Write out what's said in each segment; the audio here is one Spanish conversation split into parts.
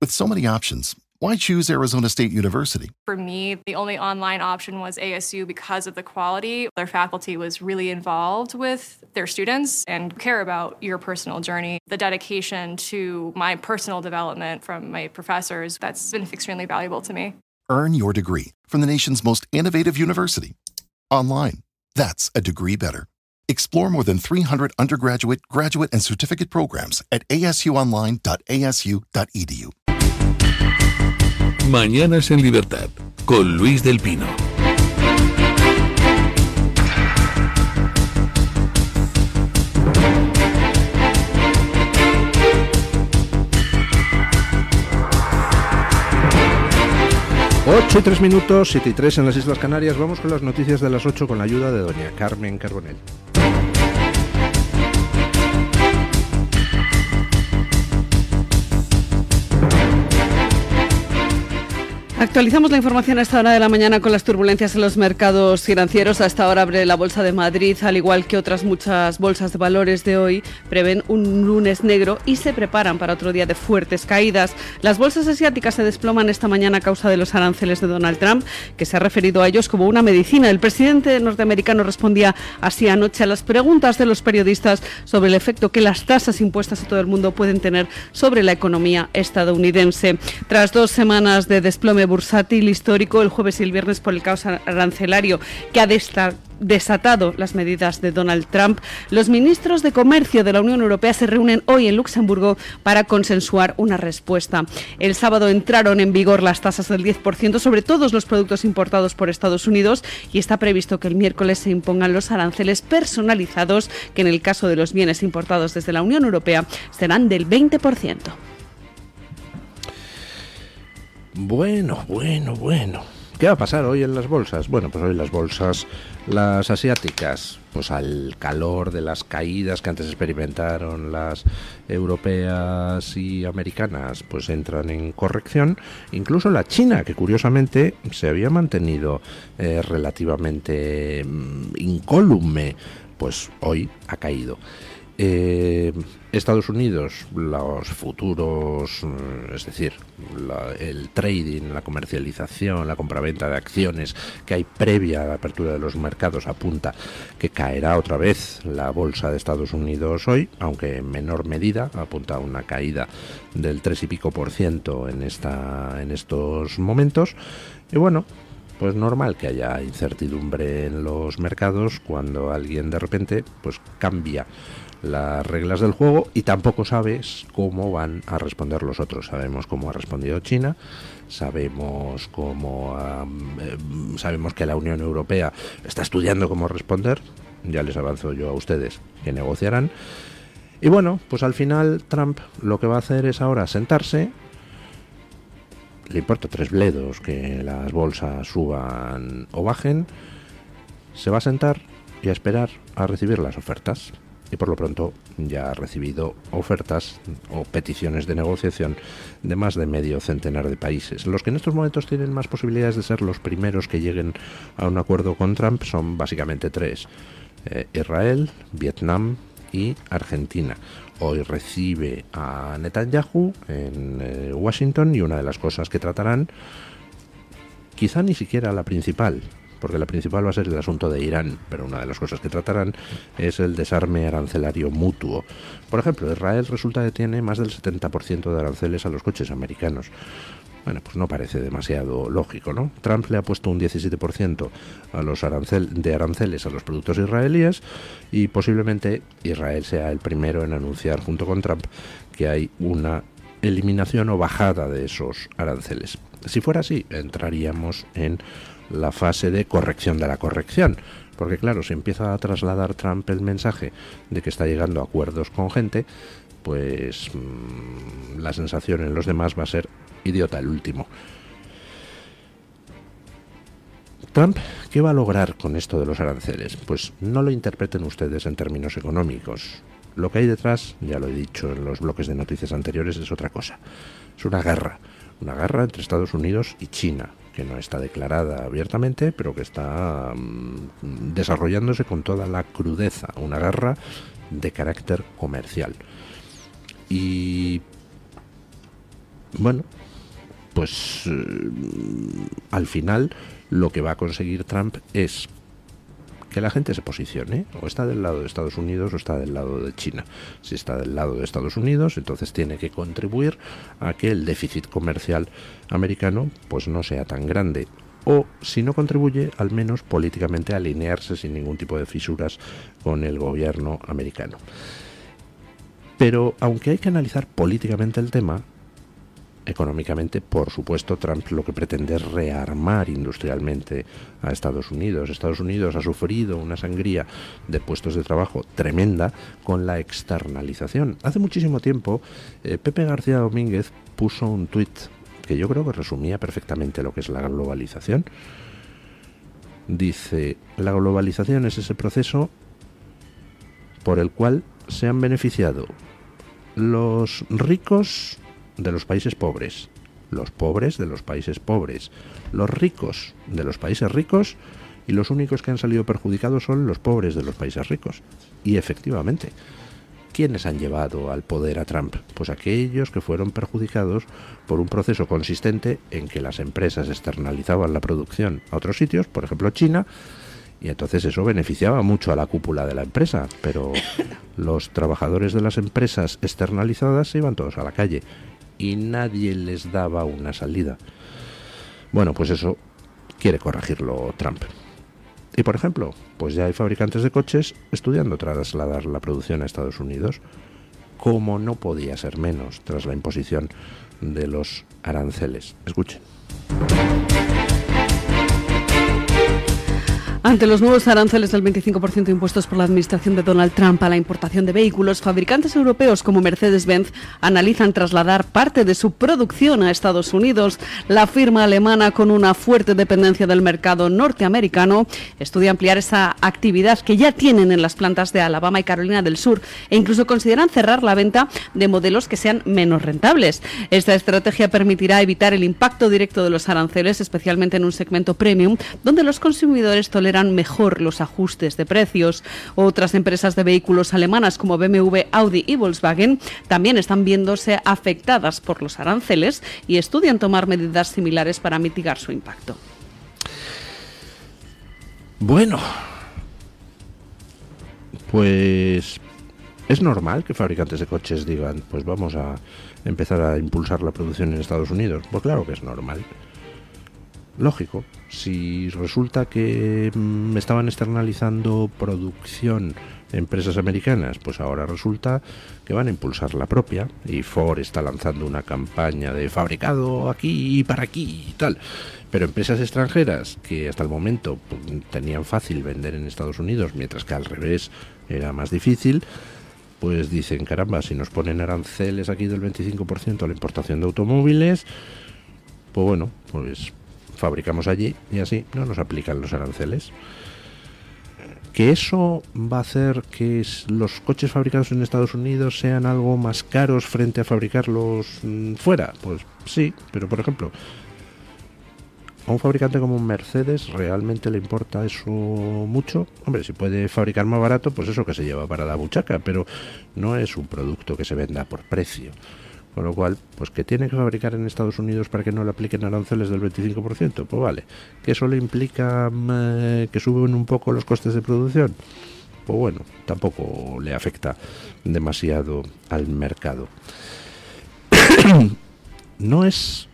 With so many options, why choose Arizona State University? For me, the only online option was ASU because of the quality. Their faculty was really involved with their students and care about your personal journey. The dedication to my personal development from my professors, that's been extremely valuable to me. Earn your degree from the nation's most innovative university. Online. That's a degree better. Explore more than 300 undergraduate, graduate, and certificate programs at asuonline.asu.edu. Mañanas en Libertad, con Luis del Pino. Ocho y 3 minutos, 7 y 3 en las Islas Canarias. Vamos con las noticias de las 8 con la ayuda de doña Carmen Carbonell. Actualizamos la información a esta hora de la mañana con las turbulencias en los mercados financieros. A esta hora abre la Bolsa de Madrid, al igual que otras muchas bolsas de valores de hoy, prevén un lunes negro y se preparan para otro día de fuertes caídas. Las bolsas asiáticas se desploman esta mañana a causa de los aranceles de Donald Trump, que se ha referido a ellos como una medicina. El presidente norteamericano respondía así anoche a las preguntas de los periodistas sobre el efecto que las tasas impuestas a todo el mundo pueden tener sobre la economía estadounidense. Tras 2 semanas de desplome bursátil histórico, el jueves y el viernes por el caos arancelario que ha desatado las medidas de Donald Trump, los ministros de Comercio de la Unión Europea se reúnen hoy en Luxemburgo para consensuar una respuesta. El sábado entraron en vigor las tasas del 10% sobre todos los productos importados por Estados Unidos y está previsto que el miércoles se impongan los aranceles personalizados, que en el caso de los bienes importados desde la Unión Europea serán del 20%. Bueno. ¿Qué va a pasar hoy en las bolsas? Bueno, pues hoy las bolsas, las asiáticas, pues al calor de las caídas que antes experimentaron las europeas y americanas, pues entran en corrección. Incluso la China, que curiosamente se había mantenido relativamente incólume, pues hoy ha caído. Estados Unidos, los futuros, es decir, el trading, la comercialización, la compraventa de acciones que hay previa a la apertura de los mercados apunta que caerá otra vez la bolsa de Estados Unidos hoy, aunque en menor medida, apunta a una caída del 3 y pico % en estos momentos. Y bueno, pues normal que haya incertidumbre en los mercados cuando alguien de repente pues cambia las reglas del juego y tampoco sabes cómo van a responder los otros. Sabemos cómo ha respondido China, sabemos que la Unión Europea está estudiando cómo responder, ya les avanzo yo a ustedes que negociarán. Y bueno, pues al final Trump lo que va a hacer es ahora sentarse, le importa 3 bledos que las bolsas suban o bajen, se va a sentar y a esperar a recibir las ofertas. Y por lo pronto ya ha recibido ofertas o peticiones de negociación de más de medio centenar de países. Los que en estos momentos tienen más posibilidades de ser los primeros que lleguen a un acuerdo con Trump son básicamente 3. Israel, Vietnam y Argentina. Hoy recibe a Netanyahu en Washington y una de las cosas que tratarán, quizá ni siquiera la principal, porque la principal va a ser el asunto de Irán, pero una de las cosas que tratarán es el desarme arancelario mutuo. Por ejemplo, Israel resulta que tiene más del 70% de aranceles a los coches americanos. Bueno, pues no parece demasiado lógico, ¿no? Trump le ha puesto un 17% a los aranceles a los productos israelíes y posiblemente Israel sea el primero en anunciar junto con Trump que hay una eliminación o bajada de esos aranceles. Si fuera así, entraríamos en la fase de corrección de la corrección, porque claro, si empieza a trasladar Trump el mensaje de que está llegando a acuerdos con gente, pues la sensación en los demás va a ser idiota el último. Trump, ¿qué va a lograr con esto de los aranceles? Pues no lo interpreten ustedes en términos económicos. Lo que hay detrás, ya lo he dicho en los bloques de noticias anteriores, es otra cosa. Es una guerra entre Estados Unidos y China, que no está declarada abiertamente, pero que está desarrollándose con toda la crudeza, una guerra de carácter comercial. Y bueno, pues al final lo que va a conseguir Trump es que la gente se posicione, o está del lado de Estados Unidos o está del lado de China. Si está del lado de Estados Unidos, entonces tiene que contribuir a que el déficit comercial americano pues no sea tan grande, o si no contribuye, al menos políticamente alinearse sin ningún tipo de fisuras con el gobierno americano. Pero aunque hay que analizar políticamente el tema, económicamente, por supuesto, Trump lo que pretende es rearmar industrialmente a Estados Unidos. Estados Unidos ha sufrido una sangría de puestos de trabajo tremenda con la externalización. Hace muchísimo tiempo, Pepe García Domínguez puso un tuit que yo creo que resumía perfectamente lo que es la globalización. Dice: la globalización es ese proceso por el cual se han beneficiado los ricos de los países pobres, los pobres de los países pobres, los ricos de los países ricos, y los únicos que han salido perjudicados son los pobres de los países ricos. Y efectivamente, ¿quiénes han llevado al poder a Trump? Pues aquellos que fueron perjudicados por un proceso consistente en que las empresas externalizaban la producción a otros sitios, por ejemplo China, y entonces eso beneficiaba mucho a la cúpula de la empresa, pero los trabajadores de las empresas externalizadas se iban todos a la calle y nadie les daba una salida. Bueno, pues eso quiere corregirlo Trump. Y por ejemplo, pues ya hay fabricantes de coches estudiando trasladar la producción a Estados Unidos, como no podía ser menos tras la imposición de los aranceles. Escuchen. Ante los nuevos aranceles del 25% impuestos por la administración de Donald Trump a la importación de vehículos, fabricantes europeos como Mercedes-Benz analizan trasladar parte de su producción a Estados Unidos. La firma alemana, con una fuerte dependencia del mercado norteamericano, estudia ampliar esa actividad que ya tienen en las plantas de Alabama y Carolina del Sur, e incluso consideran cerrar la venta de modelos que sean menos rentables. Esta estrategia permitirá evitar el impacto directo de los aranceles, especialmente en un segmento premium, donde los consumidores toleran mejor los ajustes de precios. Otras empresas de vehículos alemanas como BMW, Audi y Volkswagen también están viéndose afectadas por los aranceles y estudian tomar medidas similares para mitigar su impacto. Bueno, pues es normal que fabricantes de coches digan, pues vamos a empezar a impulsar la producción en Estados Unidos. Pues claro que es normal. Lógico, si resulta que estaban externalizando producción empresas americanas, pues ahora resulta que van a impulsar la propia, y Ford está lanzando una campaña de fabricado aquí y para aquí y tal. Pero empresas extranjeras que hasta el momento tenían fácil vender en Estados Unidos, mientras que al revés era más difícil, pues dicen, caramba, si nos ponen aranceles aquí del 25% a la importación de automóviles, pues bueno, pues fabricamos allí y así no nos aplican los aranceles. ¿Que eso va a hacer que los coches fabricados en Estados Unidos sean algo más caros frente a fabricarlos fuera? Pues sí, pero por ejemplo, a un fabricante como Mercedes, ¿realmente le importa eso mucho? Hombre, si puede fabricar más barato, pues eso que se lleva para la buchaca, pero no es un producto que se venda por precio. Con lo cual, pues que tiene que fabricar en Estados Unidos para que no le apliquen aranceles del 25%, pues vale. ¿Que eso le implica que suben un poco los costes de producción? Pues bueno, tampoco le afecta demasiado al mercado. No es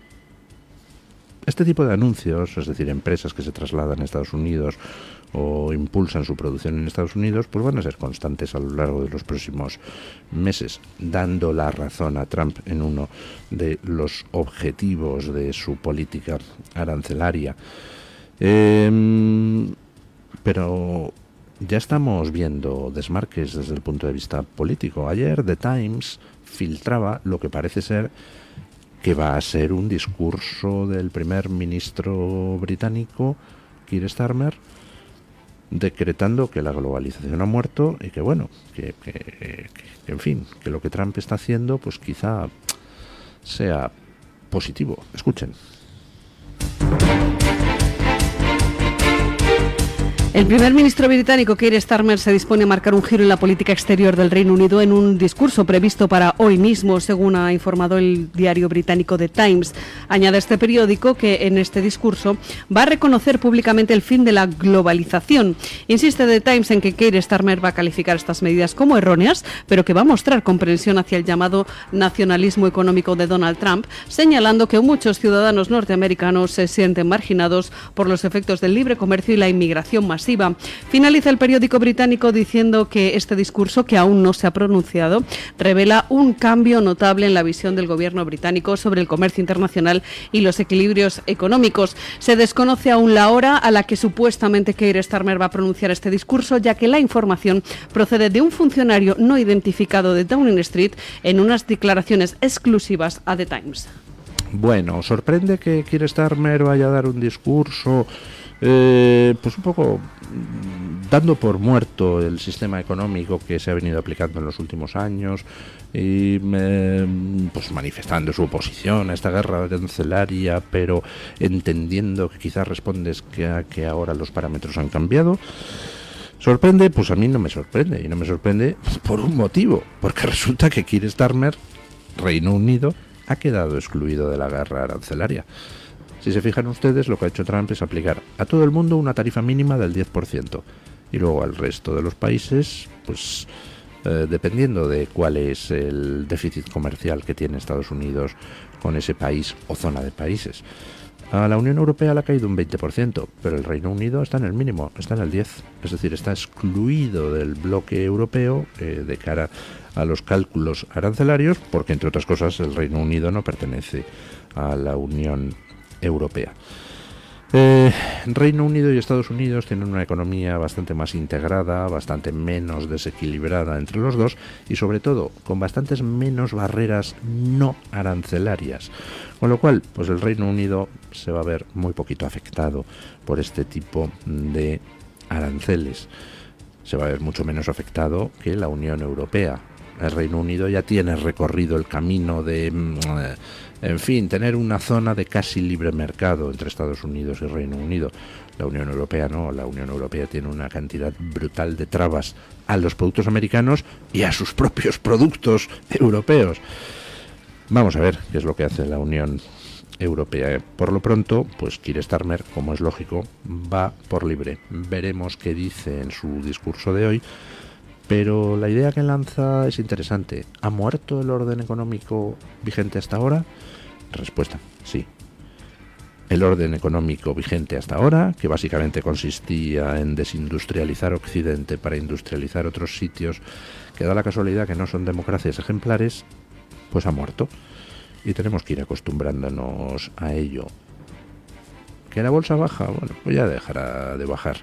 este tipo de anuncios, es decir, empresas que se trasladan a Estados Unidos o impulsan su producción en Estados Unidos, pues van a ser constantes a lo largo de los próximos meses, dando la razón a Trump en uno de los objetivos de su política arancelaria. Pero ya estamos viendo desmarques desde el punto de vista político. Ayer The Times filtraba lo que parece ser que va a ser un discurso del primer ministro británico, Keir Starmer, decretando que la globalización ha muerto y que bueno, que en fin, que lo que Trump está haciendo pues quizá sea positivo. Escuchen. El primer ministro británico Keir Starmer se dispone a marcar un giro en la política exterior del Reino Unido en un discurso previsto para hoy mismo, según ha informado el diario británico The Times. Añade este periódico que en este discurso va a reconocer públicamente el fin de la globalización. Insiste The Times en que Keir Starmer va a calificar estas medidas como erróneas, pero que va a mostrar comprensión hacia el llamado nacionalismo económico de Donald Trump, señalando que muchos ciudadanos norteamericanos se sienten marginados por los efectos del libre comercio y la inmigración masiva. Finaliza el periódico británico diciendo que este discurso, que aún no se ha pronunciado, revela un cambio notable en la visión del gobierno británico sobre el comercio internacional y los equilibrios económicos. Se desconoce aún la hora a la que supuestamente Keir Starmer va a pronunciar este discurso, ya que la información procede de un funcionario no identificado de Downing Street en unas declaraciones exclusivas a The Times. Bueno, sorprende que Keir Starmer vaya a dar un discurso pues un poco dando por muerto el sistema económico que se ha venido aplicando en los últimos años y pues manifestando su oposición a esta guerra arancelaria, pero entendiendo que quizás respondes que ahora los parámetros han cambiado. ¿Sorprende? Pues a mí no me sorprende, y no me sorprende por un motivo, porque resulta que Keir Starmer, Reino Unido, ha quedado excluido de la guerra arancelaria. Si se fijan ustedes, lo que ha hecho Trump es aplicar a todo el mundo una tarifa mínima del 10%, y luego al resto de los países, pues dependiendo de cuál es el déficit comercial que tiene Estados Unidos con ese país o zona de países. A la Unión Europea le ha caído un 20%, pero el Reino Unido está en el mínimo, está en el 10%. Es decir, está excluido del bloque europeo de cara a los cálculos arancelarios, porque entre otras cosas el Reino Unido no pertenece a la Unión Europea. Reino Unido y Estados Unidos tienen una economía bastante más integrada, bastante menos desequilibrada entre los dos y sobre todo con bastantes menos barreras no arancelarias, con lo cual pues el Reino Unido se va a ver muy poquito afectado por este tipo de aranceles. Se va a ver mucho menos afectado que la Unión Europea. El Reino Unido ya tiene recorrido el camino de, en fin, tener una zona de casi libre mercado entre Estados Unidos y Reino Unido. La Unión Europea no, la Unión Europea tiene una cantidad brutal de trabas a los productos americanos y a sus propios productos europeos. Vamos a ver qué es lo que hace la Unión Europea. Por lo pronto, pues Keir Starmer, como es lógico, va por libre. Veremos qué dice en su discurso de hoy. Pero la idea que lanza es interesante. ¿Ha muerto el orden económico vigente hasta ahora? Respuesta, sí. El orden económico vigente hasta ahora, que básicamente consistía en desindustrializar Occidente para industrializar otros sitios, que da la casualidad que no son democracias ejemplares, pues ha muerto. Y tenemos que ir acostumbrándonos a ello. ¿Que la bolsa baja? Bueno, pues ya dejará de bajar.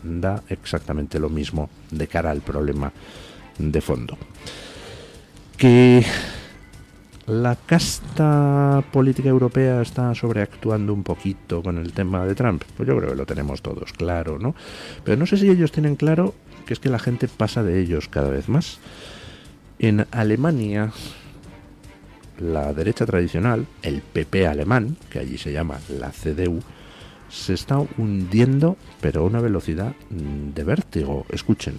Da exactamente lo mismo de cara al problema de fondo. Que la casta política europea está sobreactuando un poquito con el tema de Trump, pues yo creo que lo tenemos todos claro, ¿no? Pero no sé si ellos tienen claro que es que la gente pasa de ellos cada vez más. En Alemania, la derecha tradicional, el PP alemán, que allí se llama la CDU, se está hundiendo, pero a una velocidad de vértigo. Escuchen.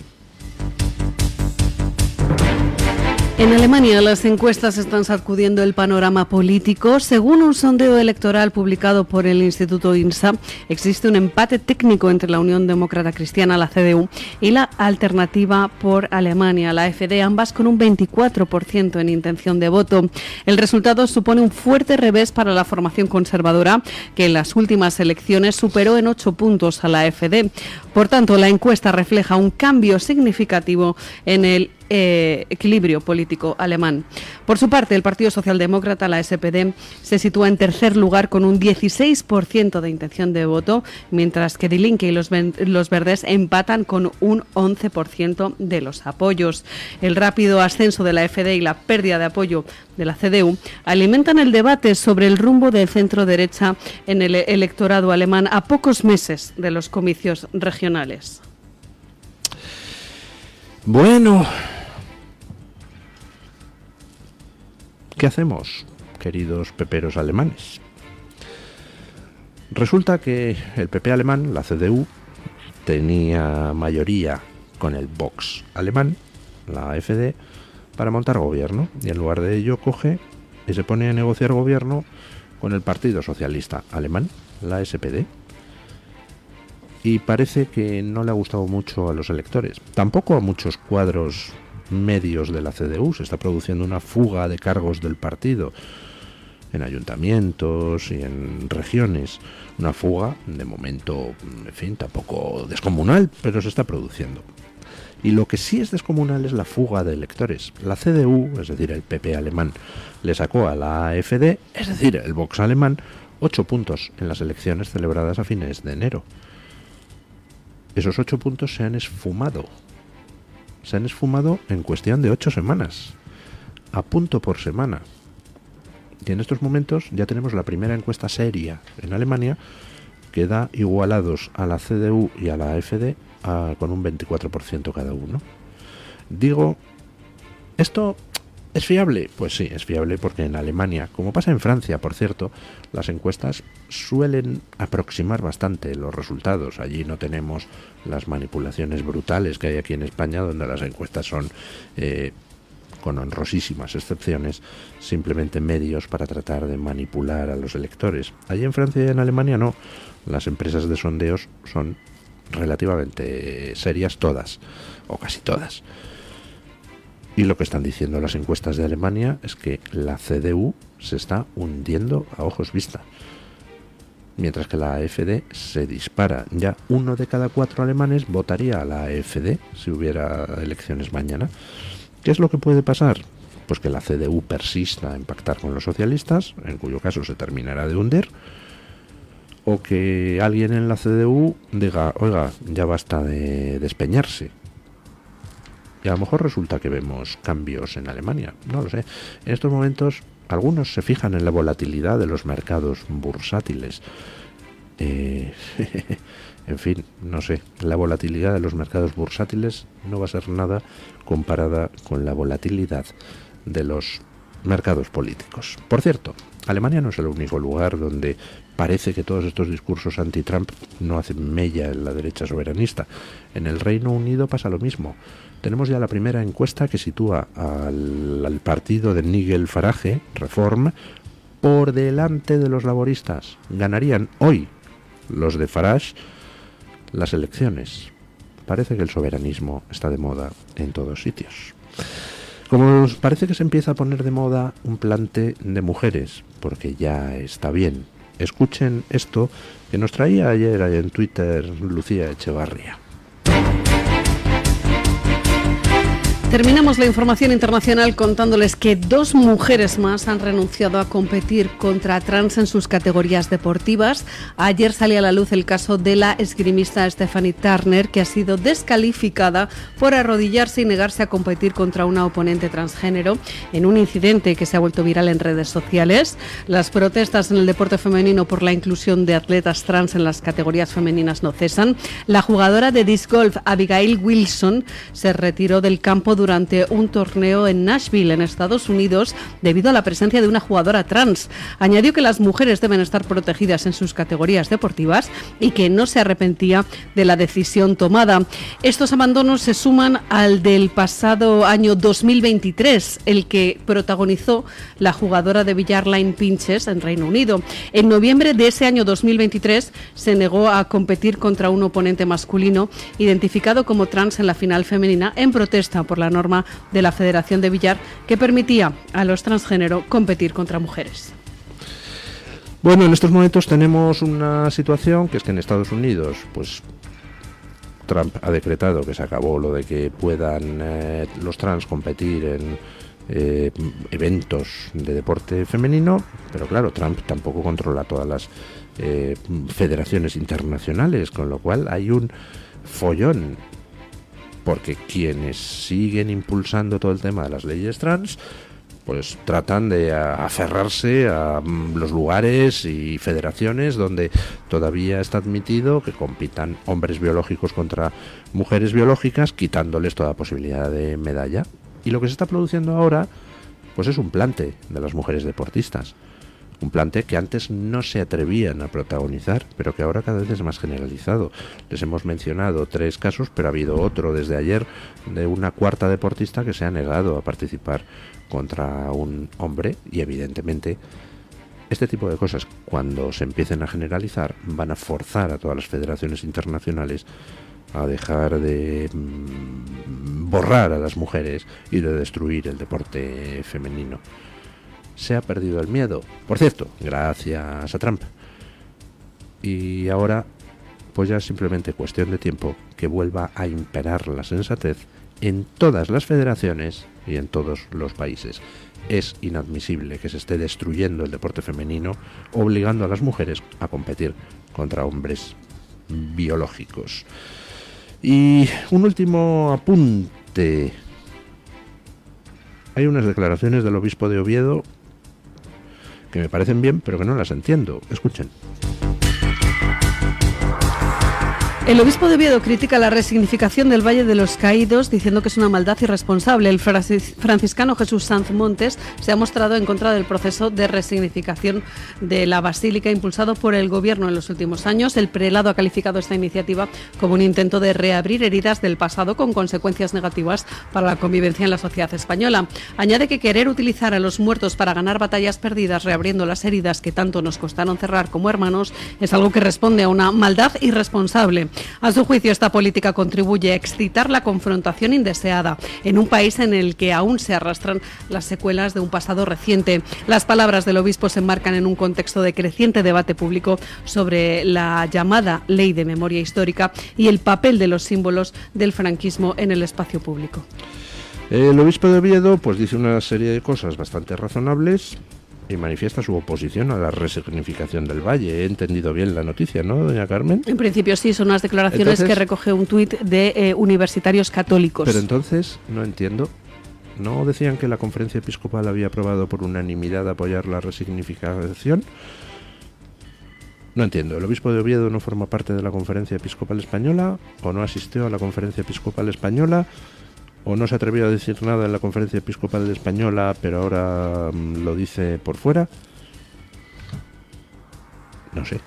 En Alemania las encuestas están sacudiendo el panorama político. Según un sondeo electoral publicado por el Instituto INSA, existe un empate técnico entre la Unión Demócrata Cristiana, la CDU, y la Alternativa por Alemania, la AfD, ambas con un 24% en intención de voto. El resultado supone un fuerte revés para la formación conservadora, que en las últimas elecciones superó en 8 puntos a la AfD. Por tanto, la encuesta refleja un cambio significativo en el equilibrio político alemán. Por su parte, el Partido Socialdemócrata, la SPD, se sitúa en tercer lugar con un 16% de intención de voto, mientras que Die Linke y los Verdes empatan con un 11% de los apoyos. El rápido ascenso de la AfD y la pérdida de apoyo de la CDU alimentan el debate sobre el rumbo del centro-derecha en el electorado alemán a pocos meses de los comicios regionales. Bueno, ¿qué hacemos, queridos peperos alemanes? Resulta que el PP alemán, la CDU, tenía mayoría con el Vox alemán, la AfD, para montar gobierno, y en lugar de ello coge y se pone a negociar gobierno con el Partido Socialista Alemán, la SPD. Y parece que no le ha gustado mucho a los electores, tampoco a muchos cuadros medios de la CDU. Se está produciendo una fuga de cargos del partido en ayuntamientos y en regiones, una fuga de momento, en fin, tampoco descomunal, pero se está produciendo. Y lo que sí es descomunal es la fuga de electores. La CDU, es decir, el PP alemán, le sacó a la AfD, es decir, el Vox alemán, 8 puntos en las elecciones celebradas a fines de enero. Esos 8 puntos se han esfumado. Se han esfumado en cuestión de 8 semanas, a punto por semana. Y en estos momentos ya tenemos la primera encuesta seria en Alemania que da igualados a la CDU y a la AfD con un 24% cada uno. Digo, ¿esto es fiable? Pues sí, es fiable porque en Alemania, como pasa en Francia, por cierto, las encuestas suelen aproximar bastante los resultados. Allí no tenemos las manipulaciones brutales que hay aquí en España, donde las encuestas son, con honrosísimas excepciones, simplemente medios para tratar de manipular a los electores. Allí en Francia y en Alemania no. Las empresas de sondeos son relativamente serias todas, o casi todas. Y lo que están diciendo las encuestas de Alemania es que la CDU se está hundiendo a ojos vista, mientras que la AfD se dispara. Ya 1 de cada 4 alemanes votaría a la AfD si hubiera elecciones mañana. ¿Qué es lo que puede pasar? Pues que la CDU persista en pactar con los socialistas, en cuyo caso se terminará de hundir, o que alguien en la CDU diga, oiga, ya basta de despeñarse. Y a lo mejor resulta que vemos cambios en Alemania, no lo sé. En estos momentos algunos se fijan en la volatilidad de los mercados bursátiles. En fin, no sé, la volatilidad de los mercados bursátiles no va a ser nada comparada con la volatilidad de los mercados políticos. Por cierto, Alemania no es el único lugar donde parece que todos estos discursos anti-Trump no hacen mella en la derecha soberanista. En el Reino Unido pasa lo mismo. Tenemos ya la primera encuesta que sitúa al partido de Nigel Farage, Reform, por delante de los laboristas. Ganarían hoy los de Farage las elecciones. Parece que el soberanismo está de moda en todos sitios. Como parece que se empieza a poner de moda un plante de mujeres, porque ya está bien. Escuchen esto que nos traía ayer en Twitter Lucía Echevarría. Terminamos la información internacional contándoles que 2 mujeres más han renunciado a competir contra trans en sus categorías deportivas. Ayer salía a la luz el caso de la esgrimista Stephanie Turner, que ha sido descalificada por arrodillarse y negarse a competir contra una oponente transgénero en un incidente que se ha vuelto viral en redes sociales. Las protestas en el deporte femenino por la inclusión de atletas trans en las categorías femeninas no cesan. La jugadora de disc golf Abigail Wilson se retiró del campo durante un torneo en Nashville, en Estados Unidos, debido a la presencia de una jugadora trans. Añadió que las mujeres deben estar protegidas en sus categorías deportivas y que no se arrepentía de la decisión tomada. Estos abandonos se suman al del pasado año 2023, el que protagonizó la jugadora de billar Line Pinches en Reino Unido. En noviembre de ese año 2023 se negó a competir contra un oponente masculino identificado como trans en la final femenina en protesta por la norma de la Federación de Billar que permitía a los transgénero competir contra mujeres. Bueno, en estos momentos tenemos una situación que es que en Estados Unidos, pues Trump ha decretado que se acabó lo de que puedan los trans competir en eventos de deporte femenino, pero claro, Trump tampoco controla todas las federaciones internacionales, con lo cual hay un follón, porque quienes siguen impulsando todo el tema de las leyes trans, pues tratan de aferrarse a los lugares y federaciones donde todavía está admitido que compitan hombres biológicos contra mujeres biológicas, quitándoles toda posibilidad de medalla. Y lo que se está produciendo ahora, pues es un plante de las mujeres deportistas. Un planteo que antes no se atrevían a protagonizar, pero que ahora cada vez es más generalizado. Les hemos mencionado 3 casos, pero ha habido otro desde ayer de una cuarta deportista que se ha negado a participar contra un hombre, y evidentemente este tipo de cosas, cuando se empiecen a generalizar, van a forzar a todas las federaciones internacionales a dejar de borrar a las mujeres y de destruir el deporte femenino. Se ha perdido el miedo, por cierto, gracias a Trump. Y ahora, pues ya es simplemente cuestión de tiempo que vuelva a imperar la sensatez en todas las federaciones y en todos los países. Es inadmisible que se esté destruyendo el deporte femenino, obligando a las mujeres a competir contra hombres biológicos. Y un último apunte. Hay unas declaraciones del obispo de Oviedo que me parecen bien, pero que no las entiendo. Escuchen. El obispo de Oviedo critica la resignificación del Valle de los Caídos, diciendo que es una maldad irresponsable. El franciscano Jesús Sanz Montes se ha mostrado en contra del proceso de resignificación de la basílica impulsado por el gobierno en los últimos años. El prelado ha calificado esta iniciativa como un intento de reabrir heridas del pasado con consecuencias negativas para la convivencia en la sociedad española. Añade que querer utilizar a los muertos para ganar batallas perdidas, reabriendo las heridas que tanto nos costaron cerrar como hermanos, es algo que responde a una maldad irresponsable. A su juicio, esta política contribuye a excitar la confrontación indeseada en un país en el que aún se arrastran las secuelas de un pasado reciente. Las palabras del obispo se enmarcan en un contexto de creciente debate público sobre la llamada Ley de Memoria Histórica y el papel de los símbolos del franquismo en el espacio público. El obispo de Oviedo pues dice una serie de cosas bastante razonables y manifiesta su oposición a la resignificación del valle. He entendido bien la noticia, ¿no, doña Carmen? En principio sí, son unas declaraciones entonces, que recoge un tuit de universitarios católicos. Pero entonces, no entiendo. ¿No decían que la conferencia episcopal había aprobado por unanimidad apoyar la resignificación? No entiendo. ¿El obispo de Oviedo no forma parte de la conferencia episcopal española? ¿O no asistió a la conferencia episcopal española? ¿O no se atrevió a decir nada en la conferencia episcopal española, pero ahora lo dice por fuera? No sé.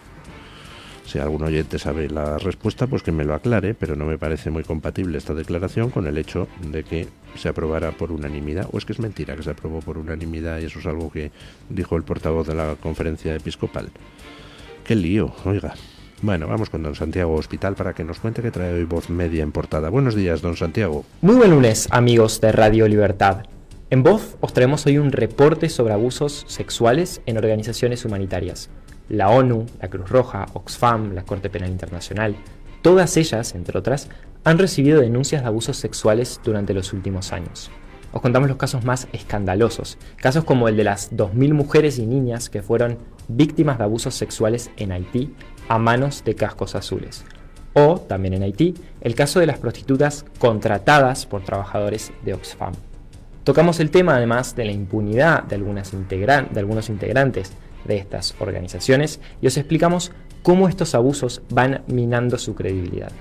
Si algún oyente sabe la respuesta, pues que me lo aclare, pero no me parece muy compatible esta declaración con el hecho de que se aprobara por unanimidad. ¿O es que es mentira que se aprobó por unanimidad y eso es algo que dijo el portavoz de la conferencia episcopal? ¡Qué lío! Oiga. Bueno, vamos con don Santiago Hospital para que nos cuente qué trae hoy Voz Media en portada. Buenos días, don Santiago. Muy buen lunes, amigos de Radio Libertad. En Voz os traemos hoy un reporte sobre abusos sexuales en organizaciones humanitarias. La ONU, la Cruz Roja, Oxfam, la Corte Penal Internacional, todas ellas, entre otras, han recibido denuncias de abusos sexuales durante los últimos años. Os contamos los casos más escandalosos, casos como el de las 2.000 mujeres y niñas que fueron víctimas de abusos sexuales en Haití a manos de cascos azules. O, también en Haití, el caso de las prostitutas contratadas por trabajadores de Oxfam. Tocamos el tema además de la impunidad de algunos integrantes de estas organizaciones y os explicamos cómo estos abusos van minando su credibilidad.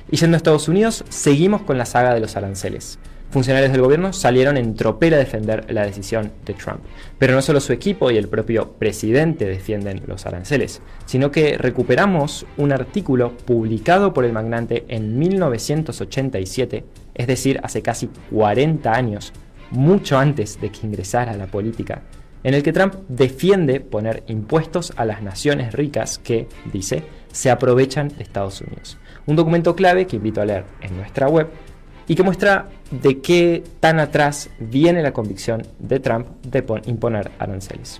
Y yendo a Estados Unidos, seguimos con la saga de los aranceles. Funcionarios del gobierno salieron en tropel a defender la decisión de Trump. Pero no solo su equipo y el propio presidente defienden los aranceles, sino que recuperamos un artículo publicado por el magnate en 1987, es decir, hace casi 40 años, mucho antes de que ingresara a la política, en el que Trump defiende poner impuestos a las naciones ricas que, dice, se aprovechan de Estados Unidos. Un documento clave que invito a leer en nuestra web y que muestra de qué tan atrás viene la convicción de Trump de imponer aranceles.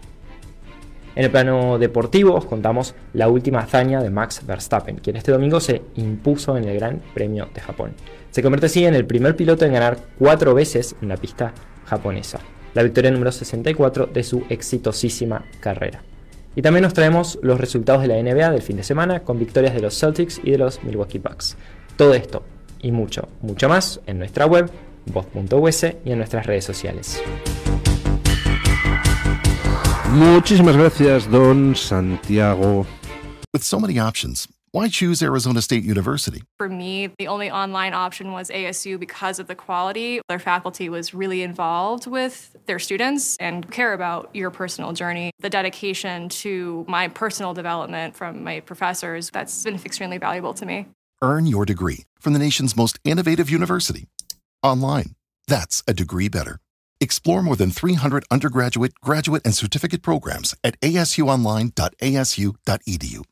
En el plano deportivo os contamos la última hazaña de Max Verstappen, quien este domingo se impuso en el Gran Premio de Japón. Se convierte así en el primer piloto en ganar 4 veces en la pista japonesa, la victoria número 64 de su exitosísima carrera. Y también nos traemos los resultados de la NBA del fin de semana con victorias de los Celtics y de los Milwaukee Bucks. Todo esto y mucho, mucho más en nuestra web, voz.us, y en nuestras redes sociales. Muchísimas gracias, don Santiago. With so many options, Why choose Arizona State University? For me, the only online option was ASU because of the quality. Their faculty was really involved with their students and care about your personal journey. The dedication to my personal development from my professors, that's been extremely valuable to me. Earn your degree from the nation's most innovative university. Online. That's a degree better. Explore more than 300 undergraduate, graduate, and certificate programs at asuonline.asu.edu.